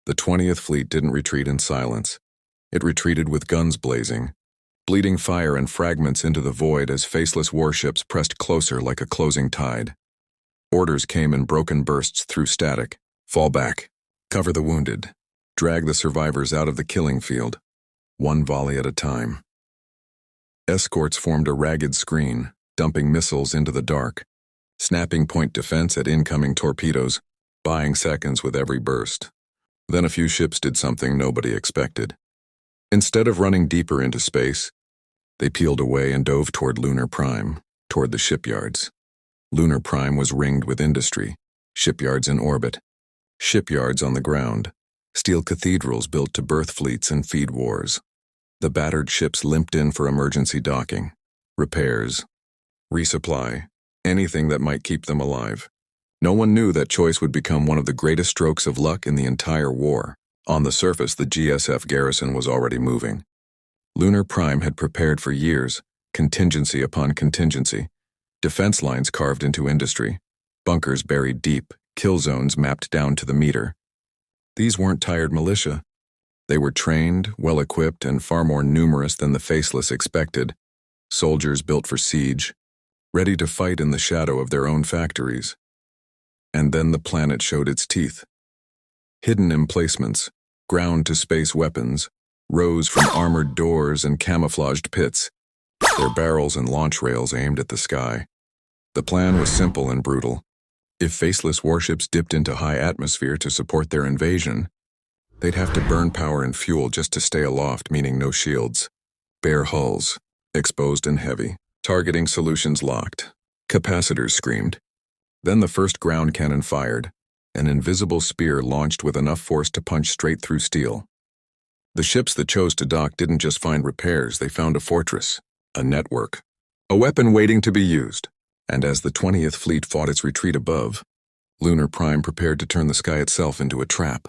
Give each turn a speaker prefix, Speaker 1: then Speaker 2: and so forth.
Speaker 1: The 20th Fleet didn't retreat in silence. It retreated with guns blazing, bleeding fire and fragments into the void as faceless warships pressed closer like a closing tide. Orders came in broken bursts through static. Fall back. Cover the wounded. Drag the survivors out of the killing field. One volley at a time. Escorts formed a ragged screen, dumping missiles into the dark, snapping point defense at incoming torpedoes, buying seconds with every burst. Then a few ships did something nobody expected. Instead of running deeper into space, they peeled away and dove toward Lunar Prime, toward the shipyards. Lunar Prime was ringed with industry, shipyards in orbit, shipyards on the ground, steel cathedrals built to birth fleets and feed wars. The battered ships limped in for emergency docking, repairs, resupply, anything that might keep them alive. No one knew that choice would become one of the greatest strokes of luck in the entire war. On the surface, the GSF garrison was already moving. Lunar Prime had prepared for years, contingency upon contingency, defense lines carved into industry, bunkers buried deep, kill zones mapped down to the meter. These weren't tired militia. They were trained, well-equipped, and far more numerous than the faceless expected. Soldiers built for siege, ready to fight in the shadow of their own factories. And then the planet showed its teeth. Hidden emplacements, ground-to-space weapons, rose from armored doors and camouflaged pits, their barrels and launch rails aimed at the sky. The plan was simple and brutal. If faceless warships dipped into high atmosphere to support their invasion, they'd have to burn power and fuel just to stay aloft, meaning no shields. Bare hulls, exposed and heavy, targeting solutions locked. Capacitors screamed. Then the first ground cannon fired, an invisible spear launched with enough force to punch straight through steel. The ships that chose to dock didn't just find repairs, they found a fortress, a network, a weapon waiting to be used. And as the 20th Fleet fought its retreat above, Lunar Prime prepared to turn the sky itself into a trap.